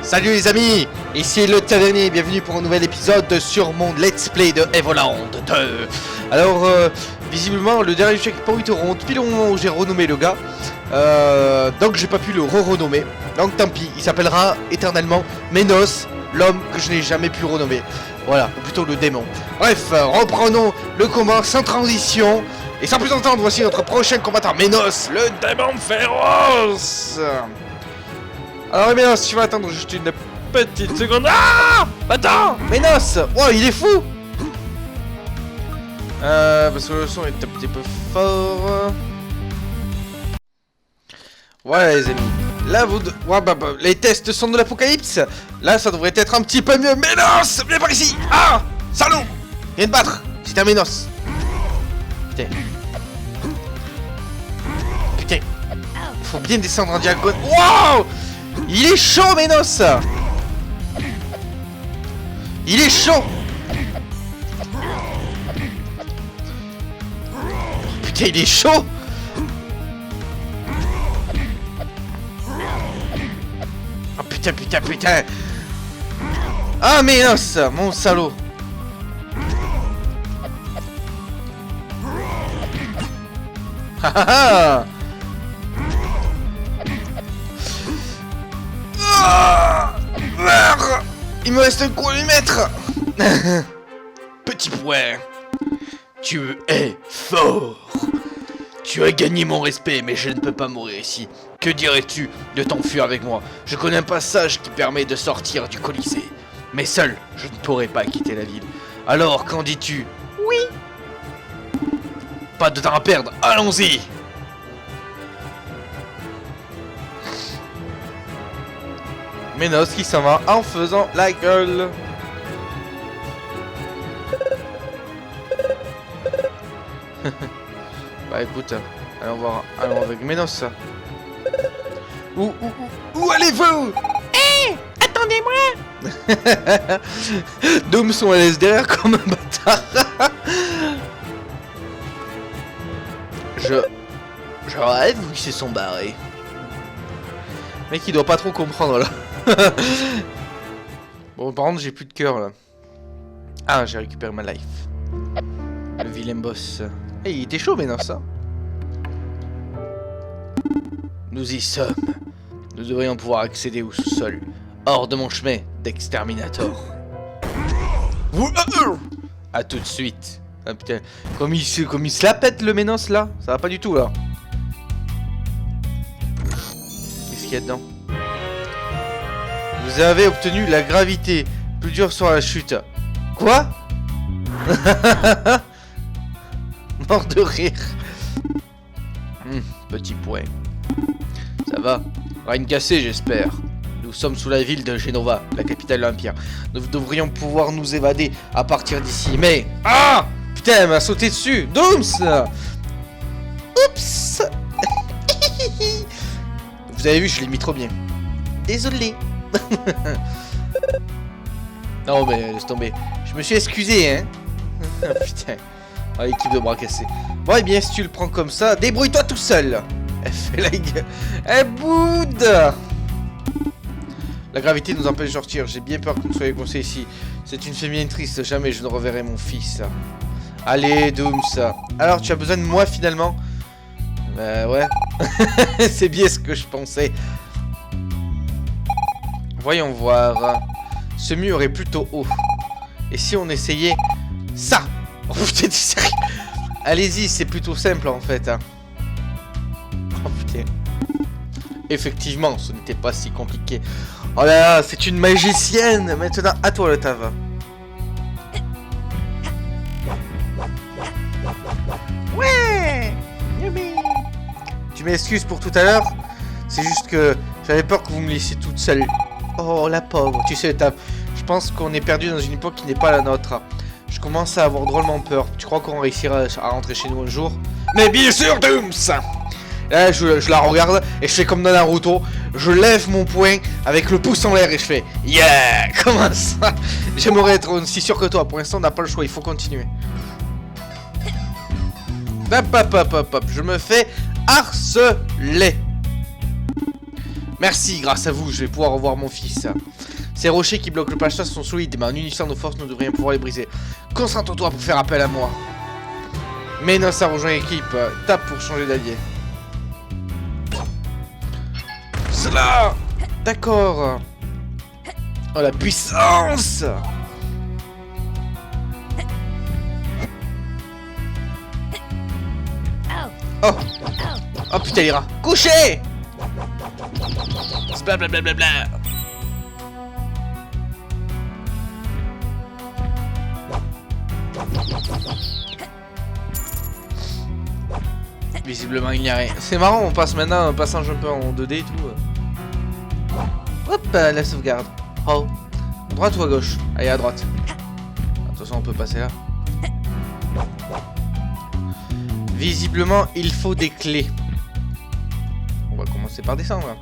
Salut les amis, ici le tavernier, bienvenue pour un nouvel épisode sur mon let's play de Evoland 2. Alors, visiblement, le dernier checkpoint rentre pile au moment où j'ai renommé le gars. Donc j'ai pas pu le re-renommer. Donc tant pis, il s'appellera éternellement Ménos, l'homme que je n'ai jamais pu renommer. Voilà, ou plutôt le démon. Bref, reprenons le combat sans transition. Et sans plus entendre, voici notre prochain combattant, Ménos, le démon féroce. Alors Ménos, tu vas attendre juste une petite seconde. Ah, attends, Ménos. Wow, il est fou. Parce que le son est un petit peu fort. Ouais les amis, là vous... Ouais, les tests sont de l'apocalypse. Là ça devrait être un petit peu mieux. Ménos, viens par ici. Ah, salaud. Viens te battre, c'est un Ménos. Putain. Putain. Faut bien descendre en diagonale. Wow. Il est chaud Ménos. Il est chaud. Putain il est chaud. Oh putain putain putain. Ah Ménos, mon salaud. Hahaha. Il me reste un coup à lui mettre. Petit point. Tu es fort. Tu as gagné mon respect, mais je ne peux pas mourir ici. Que dirais-tu de t'enfuir avec moi? Je connais un passage qui permet de sortir du Colisée. Mais seul, je ne pourrai pas quitter la ville. Alors, qu'en dis-tu? Oui. Pas de temps à perdre, allons-y. Ménos qui s'en va en faisant la gueule. Bah écoute, allons voir, allons avec Ménos. Où allez-vous? Hé, attendez-moi. Dooms on la laisse derrière comme un bâtard. Je rêve qu'ils se sont barrés. Mec il doit pas trop comprendre là. Bon par contre j'ai plus de cœur là. Ah j'ai récupéré ma life. Le vilain boss. Eh il était chaud Ménos ça. Nous y sommes. Nous devrions pouvoir accéder au sous-sol. Hors de mon chemin d'exterminator. A tout de suite. Ah putain. Comme il se la pète le Ménos là. Ça va pas du tout là. Qu'est-ce qu'il y a dedans? Vous avez obtenu la gravité. Plus dur sur la chute. Quoi? Mort de rire. Petit point. Ça va. Rien cassé j'espère. Nous sommes sous la ville de Genova, la capitale de l'Empire. Nous devrions pouvoir nous évader à partir d'ici. Mais... Ah! Putain, elle m'a sauté dessus. Dooms! Oups! Vous avez vu, je l'ai mis trop bien. Désolé. Non mais laisse tomber. Je me suis excusé hein. Putain. Ah, équipe de bras cassés. Bon et bien si tu le prends comme ça, débrouille-toi tout seul. Elle fait la gueule. Elle boude. La gravité nous empêche de sortir. J'ai bien peur que nous soyons coincés ici. C'est une famille triste. Jamais je ne reverrai mon fils. Allez Dooms. Alors tu as besoin de moi finalement? Bah ouais. C'est bien ce que je pensais. Voyons voir. Ce mur est plutôt haut. Et si on essayait ça? Oh putain, t'es sérieux? Allez-y, c'est plutôt simple en fait. Hein. Oh putain. Effectivement, ce n'était pas si compliqué. Oh là là, c'est une magicienne. Maintenant, à toi le tave. Ouais. Tu m'excuses pour tout à l'heure. C'est juste que j'avais peur que vous me laissiez toute seule. Oh la pauvre, tu sais, je pense qu'on est perdu dans une époque qui n'est pas la nôtre. Je commence à avoir drôlement peur. Tu crois qu'on réussira à rentrer chez nous un jour? Mais bien sûr, Dooms! Là, je la regarde et je fais comme dans Naruto. Je lève mon poing avec le pouce en l'air et je fais yeah! Comment ça? J'aimerais être aussi sûr que toi. Pour l'instant, on n'a pas le choix, il faut continuer. Hop, hop, hop, hop, hop. Je me fais harceler. Merci, grâce à vous, je vais pouvoir revoir mon fils. Ces rochers qui bloquent le passage sont solides, mais en unissant nos forces, nous devrions pouvoir les briser. Concentre-toi pour faire appel à moi. Ménos a rejoint l'équipe. Tape pour changer d'allié. Cela. D'accord. Oh, la puissance. Oh. Oh putain, les rats. Couchez. Blablabla. Visiblement il n'y a rien. C'est marrant, on passe maintenant un passage un peu en 2D et tout. Hop, la sauvegarde. Oh. À droite ou à gauche? Allez, à droite. De toute façon, on peut passer là. Visiblement, il faut des clés. On va commencer par descendre là.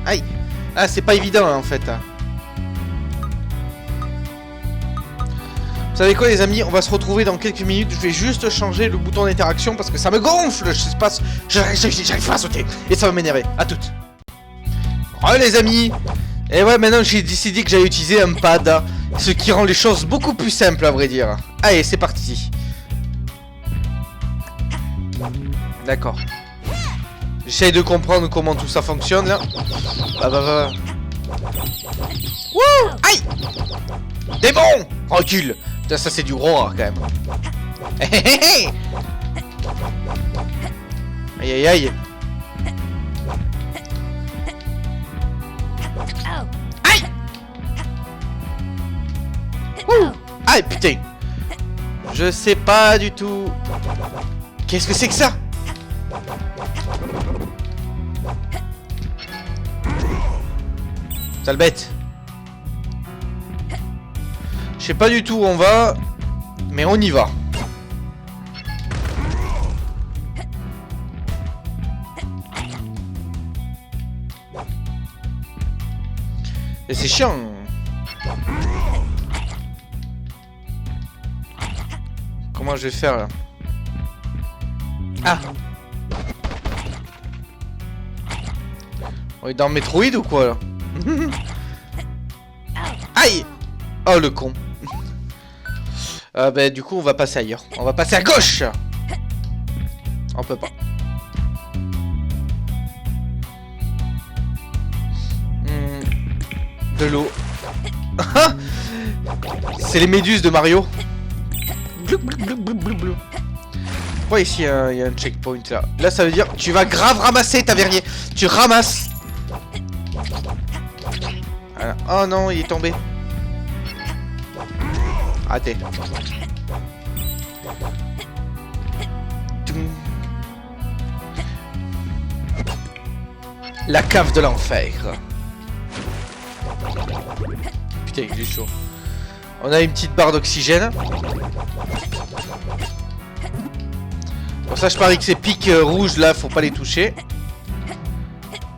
Aïe. Ah, c'est pas évident hein, en fait. Vous savez quoi les amis, on va se retrouver dans quelques minutes. Je vais juste changer le bouton d'interaction parce que ça me gonfle. Je sais pas, j'arrive pas à sauter. Et ça va m'énerver, à toutes. Oh les amis. Et ouais, maintenant j'ai décidé que j'allais utiliser un pad. Ce qui rend les choses beaucoup plus simples à vrai dire. Allez, c'est parti. D'accord. J'essaye de comprendre comment tout ça fonctionne là. Va. Wouh. Aïe. Démon. Recule. Putain, ça c'est du roar quand même. Aïe aïe aïe. Aïe. Ouh. Aïe putain. Je sais pas du tout. Qu'est-ce que c'est que ça? Sale bête. Je sais pas du tout où on va, mais on y va. Et c'est chiant. Comment je vais faire là? Ah. On est dans Metroid ou quoi là? Aïe. Oh le con. Bah du coup on va passer ailleurs. On va passer à gauche. On peut pas. De l'eau. C'est les méduses de Mario. Pourquoi ici il y a un checkpoint là? Là ça veut dire tu vas grave ramasser ta vernier. Tu ramasses. Voilà. Oh non il est tombé. Raté. La cave de l'enfer. Putain il est chaud. On a une petite barre d'oxygène. Bon ça je parie que ces pics rouges là faut pas les toucher.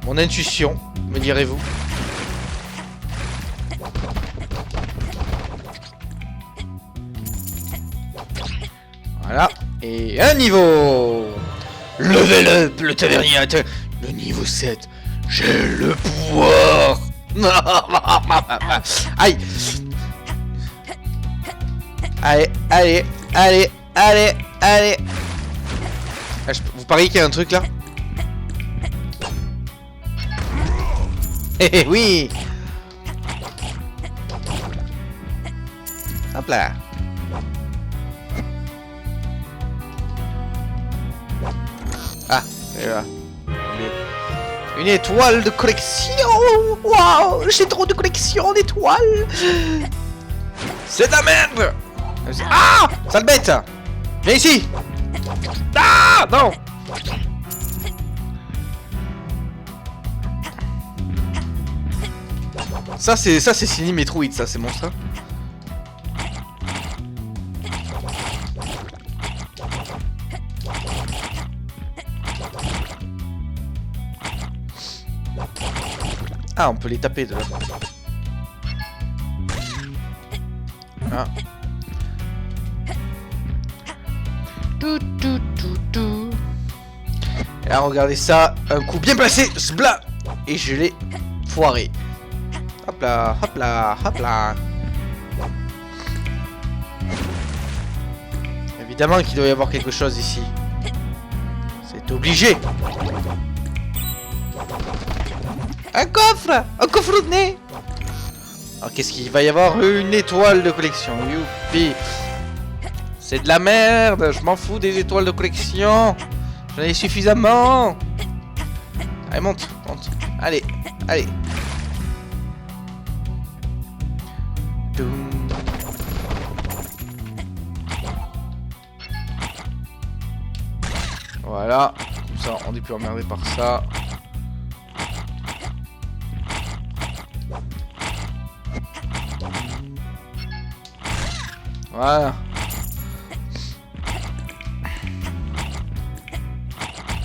Mon intuition, me direz-vous. Voilà. Et un niveau. Level up, le tavernier atteint le niveau 7. J'ai le pouvoir. Aïe. Allez. Ah, vous pariez qu'il y a un truc là? Eh oui. Hop là. Ah, et là. Une étoile de collection. Waouh, j'ai trop de collection d'étoiles. C'est de la merde. Ah, sale bête. Viens ici. Ah, non. Ça c'est signé Metroid, ça c'est monstre. Ah, on peut les taper de là. Ah. Tout. Et là, regardez ça. Un coup bien placé. Sbla. Et je l'ai foiré. Hop là, hop là, hop là. Évidemment qu'il doit y avoir quelque chose ici. C'est obligé. Un coffre! Un coffre de nez! Alors qu'est-ce qu'il va y avoir? Une étoile de collection. Youpi! C'est de la merde! Je m'en fous des étoiles de collection! J'en ai suffisamment! Allez, monte! Allez! Doum. Voilà. Comme ça, on n'est plus emmerdé par ça. Voilà.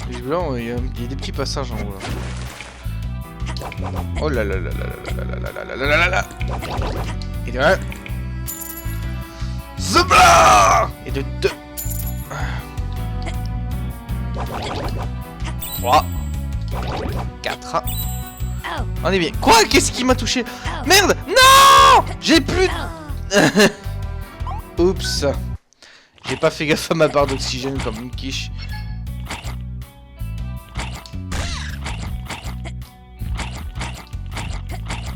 Visiblement, il y a des petits passages en haut là. Oh là là là là là là là là là là là là. Et de 1. Zebla. Et de 2. 3. 4. On est bien. Quoi? Qu'est-ce qui m'a touché? Merde! Non! J'ai plus... Oups. J'ai pas fait gaffe à ma barre d'oxygène comme une quiche.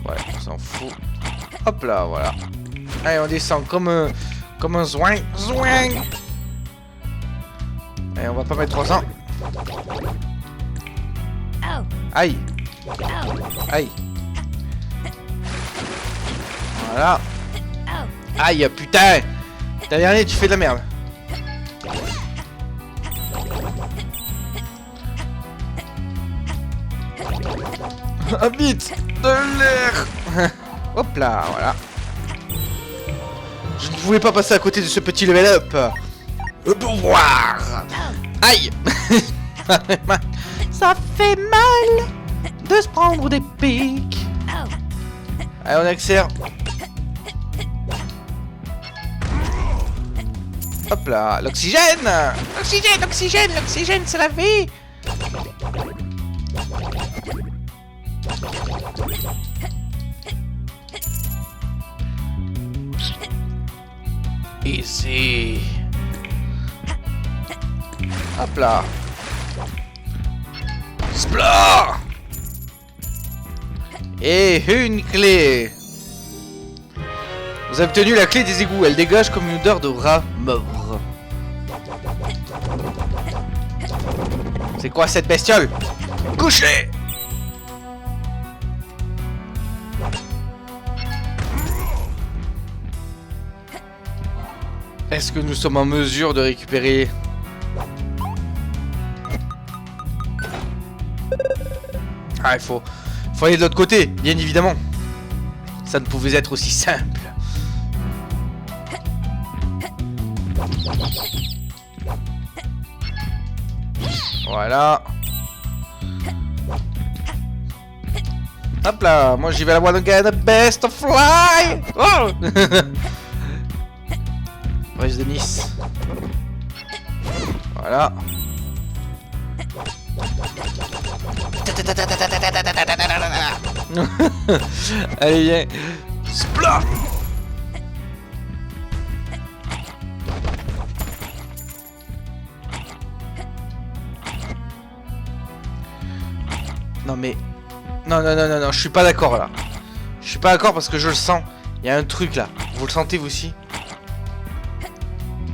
Ouais, on s'en fout. Hop là, voilà. Allez, on descend comme un zoing. Allez, on va pas mettre 300. Aïe. Voilà. Aïe, putain. Tavernier, tu fais de la merde. Ah, vite. De l'air. Hop là, voilà. Je ne voulais pas passer à côté de ce petit level up. Le pouvoir. Aïe. Ça fait mal de se prendre des pics. Allez, on accélère. Hop là, l'oxygène. L'oxygène, c'est la vie. Easy. Hop là. Splat. Et une clé. Vous avez obtenu la clé des égouts. Elle dégage comme une odeur de rat mort. C'est quoi cette bestiole? Couchez. Est-ce que nous sommes en mesure de récupérer... Ah, il faut aller de l'autre côté, bien évidemment. Ça ne pouvait être aussi simple. Voilà. Hop là, moi j'y vais à la one again, the best of fly. Oh. Brèche de Nice. Voilà. Allez, viens. Splat. Non mais... Non, je suis pas d'accord là. Je suis pas d'accord parce que je le sens. Il y a un truc là. Vous le sentez vous aussi?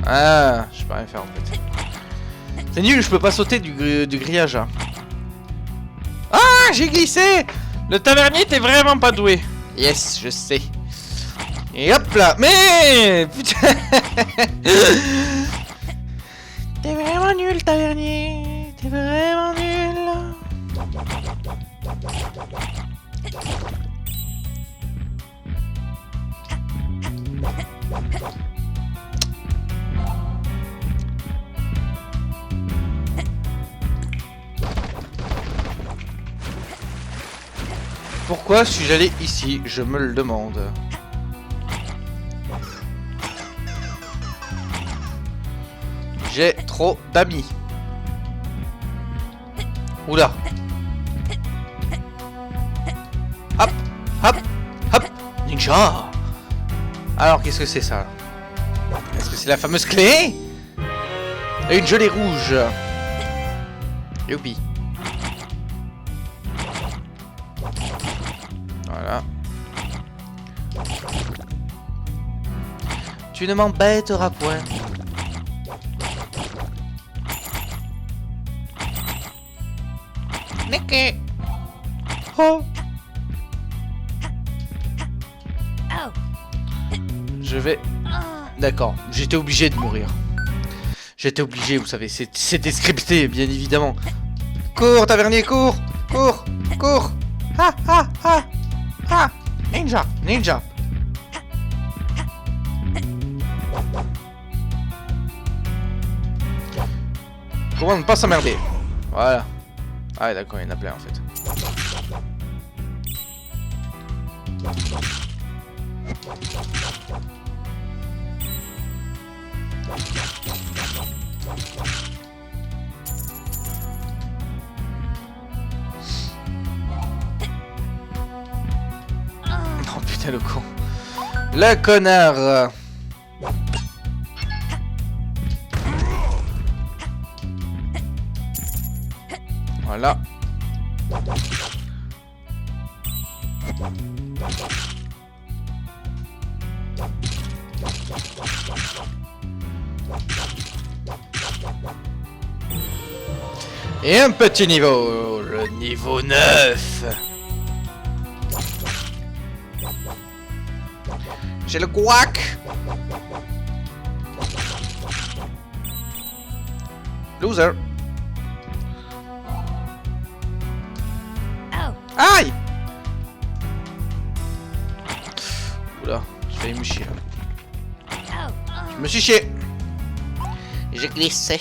Ah, je peux rien faire en fait. C'est nul, je peux pas sauter du grillage là. Ah, j'ai glissé. Le tavernier t'es vraiment pas doué. Yes, je sais. Et hop là. Mais putain. T'es vraiment nul, tavernier. T'es vraiment nul. Pourquoi suis-je allé ici? Je me le demande. J'ai trop d'amis. Oula. Hop, hop, hop. Ninja. Alors, qu'est-ce que c'est ça? Est-ce que c'est la fameuse clé? Et une gelée rouge. Youpi. Voilà. Tu ne m'embêteras point. Nicky. Oh. Je vais... D'accord, j'étais obligé de mourir. J'étais obligé, vous savez, c'était scripté, bien évidemment. Cours, tavernier, cours. Cours, cours. Ha ha ha. Ha. Ninja. Ninja. Comment ne pas s'emmerder? Voilà. Ah d'accord, il y en a plein en fait. Oh putain le con. Le connard. Voilà. Et un petit niveau, le niveau 9. J'ai le guac. Loser. Aïe! Oula, j'ai failli me chier là. Je me suis chié. J'ai glissé.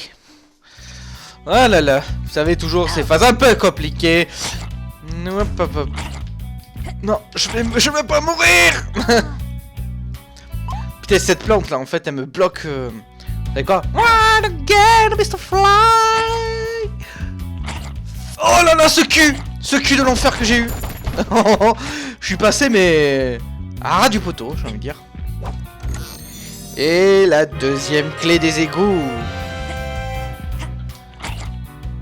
Ah là là, vous savez toujours ces phases un peu compliquées. Non, je vais pas mourir. Putain, cette plante là, en fait, elle me bloque. D'accord? Run again, Mr. Fly. Oh là là, ce cul de l'enfer que j'ai eu. Je suis passé, mais à ras du poteau, j'ai envie de dire. Et la deuxième clé des égouts.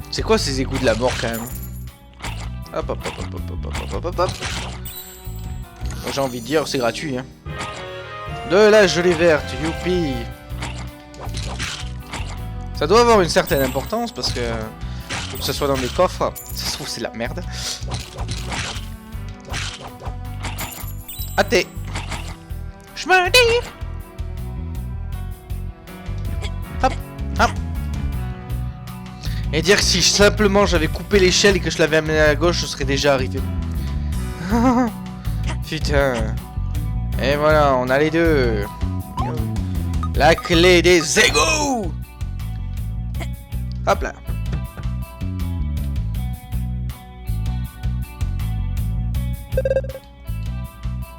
C'est quoi ces égouts de la mort quand même? Hop hop hop hop hop hop hop hop hop. Bon, j'ai envie de dire, c'est gratuit, hein. De la gelée verte, youpi. Ça doit avoir une certaine importance parce que faut que ce soit dans des coffres. Ça se trouve c'est de la merde. Athée. Je me dis. Hop, hop. Et dire que si simplement j'avais coupé l'échelle et que je l'avais amené à gauche, je serais déjà arrivé. Putain. Et voilà, on a les deux. La clé des égouts. Hop là.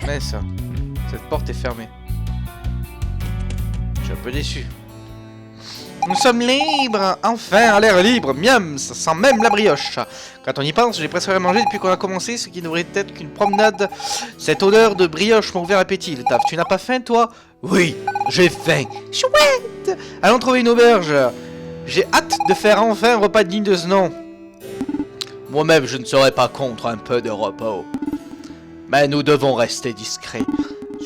Mais ça, cette porte est fermée. Je suis un peu déçu. Nous sommes libres. Enfin, à l'air libre. Miam, ça sent même la brioche. Quand on y pense, j'ai presque rien mangé depuis qu'on a commencé, ce qui ne devrait être qu'une promenade. Cette odeur de brioche m'a ouvert l'appétit. Le taf, tu n'as pas faim, toi? Oui, j'ai faim. Chouette. Allons trouver une auberge. J'ai hâte de faire enfin un repas digne de ce nom. Moi-même, je ne serais pas contre un peu de repos. Mais nous devons rester discrets.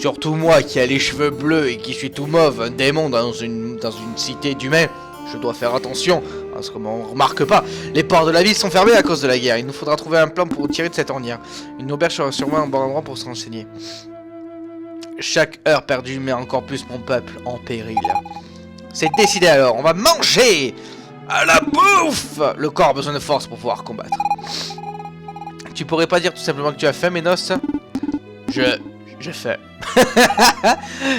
Surtout moi qui ai les cheveux bleus et qui suis tout mauve, un démon dans une cité d'humains. Je dois faire attention, parce qu'on ne remarque pas. Les ports de la ville sont fermés à cause de la guerre. Il nous faudra trouver un plan pour nous tirer de cette ornière. Une auberge sera sûrement un bon endroit pour se renseigner. Chaque heure perdue met encore plus mon peuple en péril. C'est décidé alors, on va manger à la bouffe. Le corps a besoin de force pour pouvoir combattre. Tu pourrais pas dire tout simplement que tu as faim, Ménos? j'ai fait.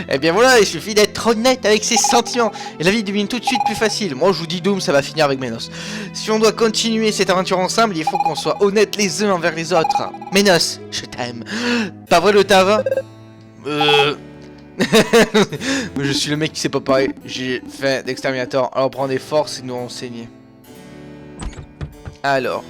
Et bien voilà, il suffit d'être honnête avec ses sentiments. Et la vie devient tout de suite plus facile. Moi je vous dis Doom, ça va finir avec Ménos. Si on doit continuer cette aventure ensemble, il faut qu'on soit honnêtes les uns envers les autres. Ménos, je t'aime. Pas vrai le Tava? Je suis le mec qui sait pas parler. J'ai fait d'exterminateur. Alors prends des forces et nous renseigner. Alors.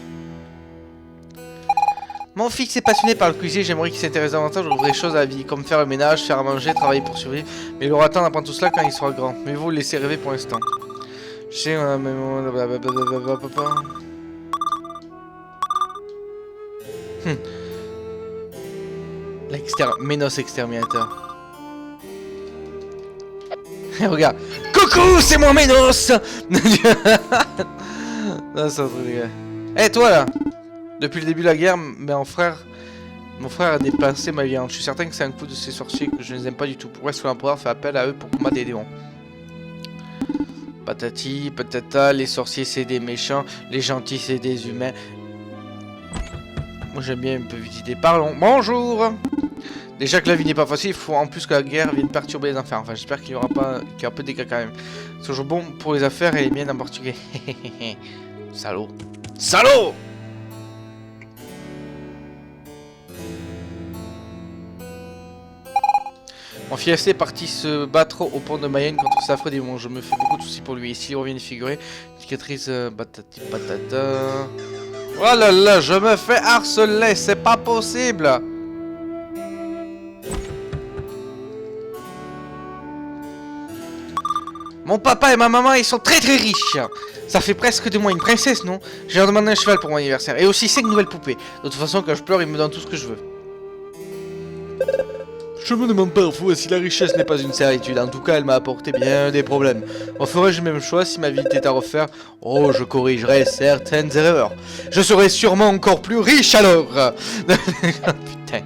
Mon fils est passionné par le cuisine, j'aimerais qu'il s'intéresse davantage aux vraies choses à la vie, comme faire le ménage, faire à manger, travailler pour survivre. Mais il aura temps d'apprendre tout cela quand il sera grand. Mais vous le laissez rêver pour l'instant. Je sais, on a même... Ménos exterminateur. Regarde. Coucou, c'est moi Ménos. Non, c'est un truc de gars. Eh toi là. Depuis le début de la guerre, mon frère a dépensé ma viande. Je suis certain que c'est un coup de ces sorciers que je ne les aime pas du tout. Pourquoi est-ce que l'empereur fait appel à eux pour combattre des démons? Patati, patata, les sorciers c'est des méchants, les gentils c'est des humains. Moi j'aime bien un peu visiter. Parlons. Bonjour. Déjà que la vie n'est pas facile, il faut en plus que la guerre vienne perturber les enfers. Enfin j'espère qu'il y aura pas, qu'il y aura peu de dégâts quand même. C'est toujours bon pour les affaires et les miennes en particulier. Salaud. Salaud. Mon fiancé est parti se battre au pont de Mayenne contre cet affreux démon. Je me fais beaucoup de soucis pour lui. Ici, il revient de figurer. Cicatrice patati patata. Oh là là, je me fais harceler, c'est pas possible. Mon papa et ma maman, ils sont très riches. Ça fait presque de moi une princesse, non? Je leur demande un cheval pour mon anniversaire. Et aussi 5 nouvelles poupées. De toute façon, quand je pleure, ils me donnent tout ce que je veux. Je me demande parfois si la richesse n'est pas une certitude. En tout cas, elle m'a apporté bien des problèmes. Referais-je le même choix si ma vie était à refaire? Oh, je corrigerais certaines erreurs. Je serais sûrement encore plus riche alors. Putain.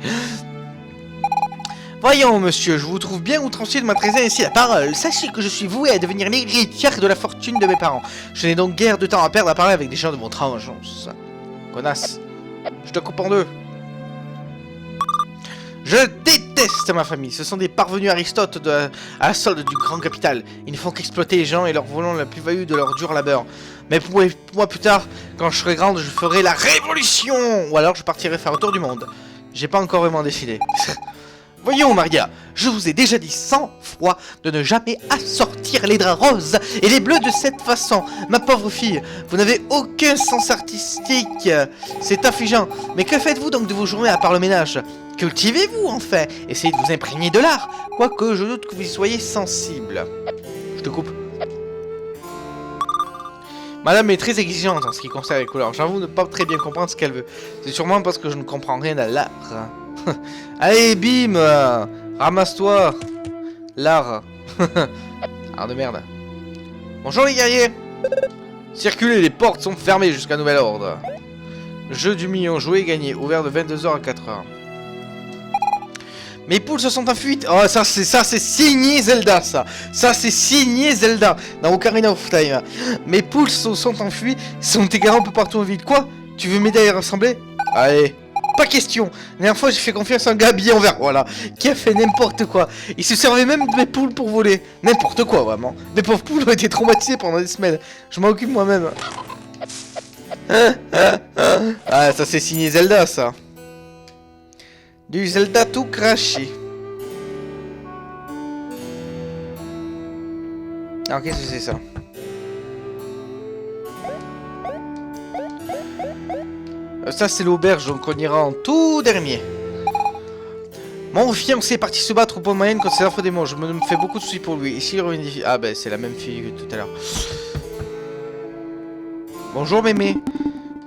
Voyons, monsieur, je vous trouve bien outrancier de m'adresser ainsi la parole. Sachez que je suis voué à devenir l'héritière de la fortune de mes parents. Je n'ai donc guère de temps à perdre à parler avec des gens de votre âge. Connasse. Je te coupe en deux. Je déteste ma famille, ce sont des parvenus Aristote à la solde du grand capital. Ils ne font qu'exploiter les gens et leur volant la plus-value de leur dur labeur. Mais pour moi plus tard, quand je serai grande, je ferai la révolution. Ou alors je partirai faire un tour du monde. J'ai pas encore vraiment décidé. Voyons Maria, je vous ai déjà dit 100 fois de ne jamais assortir les draps roses et les bleus de cette façon. Ma pauvre fille, vous n'avez aucun sens artistique. C'est affligeant. Mais que faites-vous donc de vos journées à part le ménage? Cultivez-vous en fait. Essayez de vous imprégner de l'art. Quoique je doute que vous y soyez sensible. Je te coupe. Madame est très exigeante en ce qui concerne les couleurs. J'avoue ne pas très bien comprendre ce qu'elle veut. C'est sûrement parce que je ne comprends rien à l'art. Allez, bim, ramasse-toi. L'art. Art de merde. Bonjour les guerriers. Circulez, les portes sont fermées jusqu'à nouvel ordre. Jeu du million, joué et gagné. Ouvert de 22h à 4h. Mes poules se sont en fuite. Oh, ça c'est signé Zelda, ça. Ça c'est signé Zelda dans Ocarina of Time. Mes poules se sont enfuies, sont égarées un peu partout en ville. Quoi? Tu veux m'aider à les rassembler? Allez. Pas question. La dernière fois, j'ai fait confiance à un gars habillé en vert, voilà, qui a fait n'importe quoi. Il se servait même de mes poules pour voler. N'importe quoi, vraiment. Mes pauvres poules ont été traumatisées pendant des semaines. Je m'en occupe moi-même. Ah, ça c'est signé Zelda, ça. Du Zelda tout craché. Alors, qu'est-ce que c'est ça? Ça c'est l'auberge, donc on ira en tout dernier. Mon fiancé est parti se battre au pont de Mayenne contre ces affreux démons. Je me fais beaucoup de soucis pour lui. Ici il revient. Ah ben c'est la même fille que tout à l'heure. Bonjour mémé.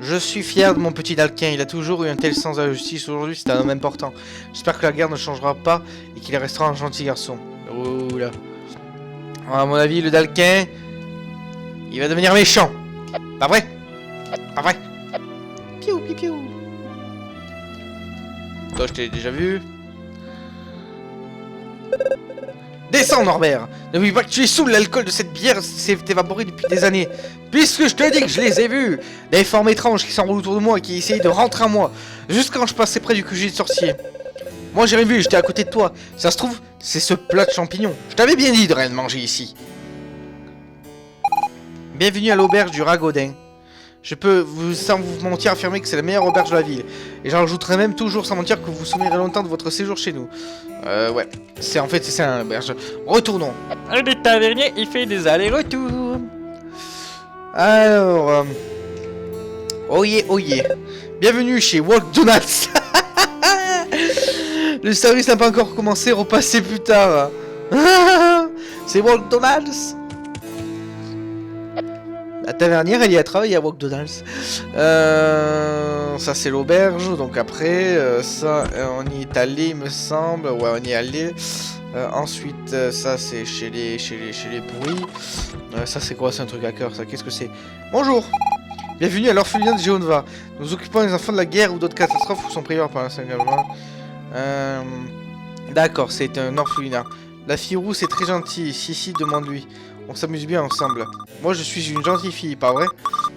Je suis fier de mon petit Dalquin. Il a toujours eu un tel sens de la justice. Aujourd'hui c'est un homme important. J'espère que la guerre ne changera pas et qu'il restera un gentil garçon. Oula. À mon avis le Dalquin, il va devenir méchant. Pas vrai? Pas vrai? Piou, piou, piou. Toi, je t'ai déjà vu. Descends, Norbert. N'oublie pas que tu es sous l'alcool de cette bière s'est évaporé depuis des années. Puisque je te dis que je les ai vus. Des formes étranges qui s'enroulent autour de moi et qui essayent de rentrer en moi. Juste quand je passais près du QG de sorcier. Moi j'ai vu, j'étais à côté de toi. Ça se trouve, c'est ce plat de champignons. Je t'avais bien dit de rien manger ici. Bienvenue à l'auberge du Ragodin. Je peux, sans vous mentir, affirmer que c'est la meilleure auberge de la ville. Et j'en rajouterai même toujours sans mentir que vous vous souviendrez longtemps de votre séjour chez nous. Ouais. C'est en fait, c'est ça l'auberge. Retournons. Le tavernier, il fait des allers-retours. Alors... Oyez, oyez. Bienvenue chez McDonald's. Le service n'a pas encore commencé, repassez plus tard. C'est McDonald's. La tavernière, elle y a travaillé à McDonald's. Ça, c'est l'auberge. Donc après, ça, on y est allé, il me semble. Ouais, on y est allé. Ensuite, ça, c'est chez les pourris. Ça, c'est quoi? C'est un truc à cœur, ça. Qu'est-ce que c'est? Bonjour. Bienvenue à l'orphelinat de Géonva. Nous occupons les enfants de la guerre ou d'autres catastrophes où sont privés par un simplement. D'accord, c'est un orphelinat. La fille rousse est très gentille. Si, demande-lui. On s'amuse bien ensemble. Moi, je suis une gentille fille, pas vrai?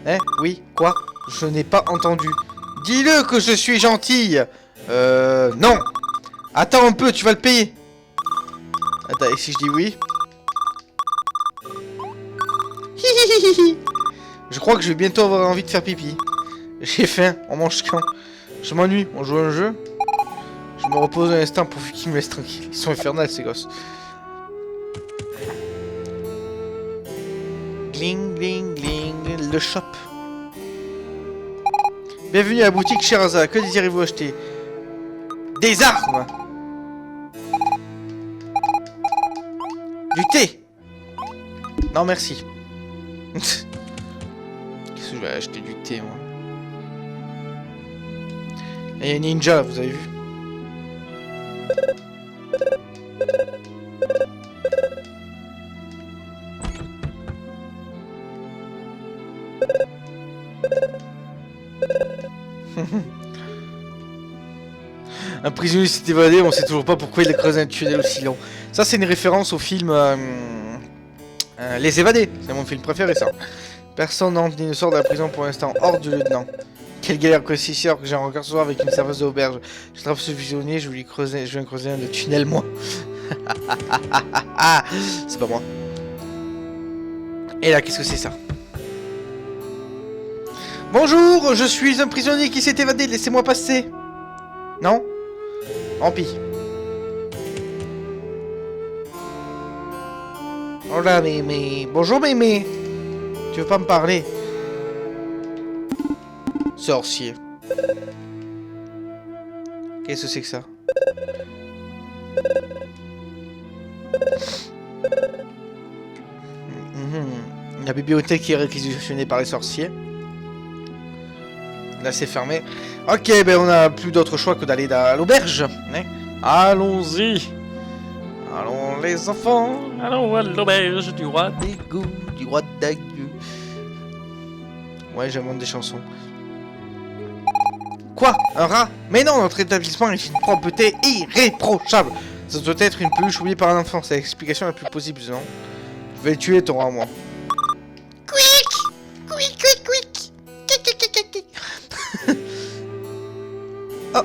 Hein? Oui? Quoi? Je n'ai pas entendu. Dis-le que je suis gentille. Non. Attends un peu, tu vas le payer. Attends, et si je dis oui? Je crois que je vais bientôt avoir envie de faire pipi. J'ai faim, on mange quand? Je m'ennuie, on joue à un jeu? Je me repose un instant pour qu'ils me laissent tranquille. Ils sont infernales ces gosses. Gling, gling, gling, le shop. Bienvenue à la boutique Sherazade. Que désirez-vous acheter? Des armes. Du thé. Non, merci. Qu'est-ce que je vais acheter du thé, moi? Et il y a Ninja, vous avez vu? Un prisonnier s'est évadé, on sait toujours pas pourquoi il a creusé un tunnel aussi long. Ça, c'est une référence au film Les Évadés. C'est mon film préféré, ça. Personne n'entre ni ne sort de la prison pour l'instant, hors du lieutenant. Quelle galère que c'est ici alors que j'ai un regard ce soir avec une serveuse d'auberge. Je trappe ce prisonnier, je viens creuser un tunnel, moi. C'est pas moi. Et là, qu'est-ce que c'est ça? Bonjour, je suis un prisonnier qui s'est évadé, laissez-moi passer. Non? Ampi. Oh là, mais... Bonjour, mémé. Tu veux pas me parler? Sorcier. Qu'est-ce que c'est que ça? La bibliothèque qui est réquisitionnée par les sorciers. Là, c'est fermé. Ok, ben on a plus d'autre choix que d'aller à l'auberge. Hein? Allons-y. Allons, les enfants. Allons à l'auberge du roi Des goûts, du roi d'Agueux. Ouais, j'invente des chansons. Quoi? Un rat? Mais non, notre établissement est une propreté irréprochable. Ça doit être une peluche oubliée par un enfant. C'est l'explication la plus possible, non? Je vais le tuer, ton rat, moi. Oh.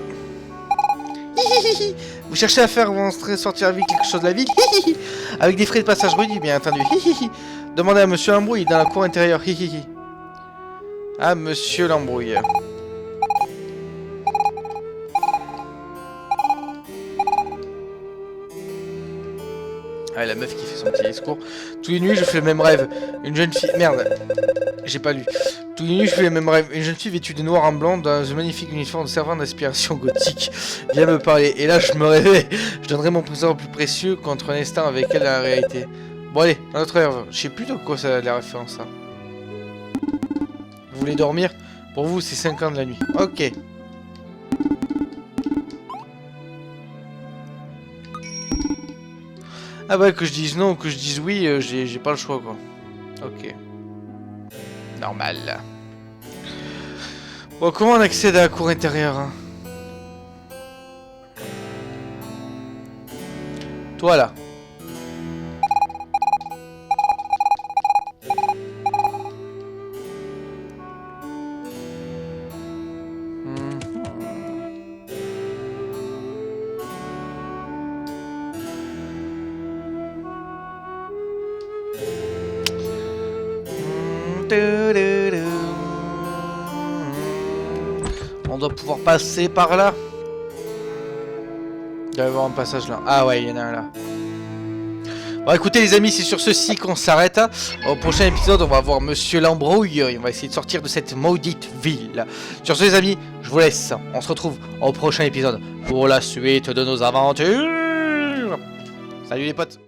Vous cherchez à faire sortir avec quelque chose de la ville? Avec des frais de passage réduits, bien entendu. Demandez à Monsieur Lambrouille dans la cour intérieure. Ah, Monsieur Lambrouille. Ah, la meuf qui fait son petit discours. Tous les nuits, je fais le même rêve. Une jeune fille... Merde, j'ai pas lu. Tous les nuits, je fais le même rêve. Une jeune fille vêtue de noir en blanc dans un magnifique uniforme de servant d'inspiration gothique vient me parler. Et là, je me réveille. Je donnerai mon présent le plus précieux contre un instant avec elle dans la réalité. Bon, allez, un autre rêve. Je sais plus de quoi ça a la référence, ça. Vous voulez dormir? Pour vous, c'est 5 ans de la nuit. Ok. Ah bah que je dise non ou que je dise oui, j'ai pas le choix quoi. Ok. Normal. Bon, comment on accède à la cour intérieure hein? Toi là. On doit pouvoir passer par là. Il doit y avoir un passage là. Ah ouais, il y en a un là. Bon écoutez les amis, c'est sur ceci qu'on s'arrête. Au prochain épisode, on va voir Monsieur l'embrouille et on va essayer de sortir de cette maudite ville. Sur ce les amis, je vous laisse. On se retrouve au prochain épisode pour la suite de nos aventures. Salut les potes.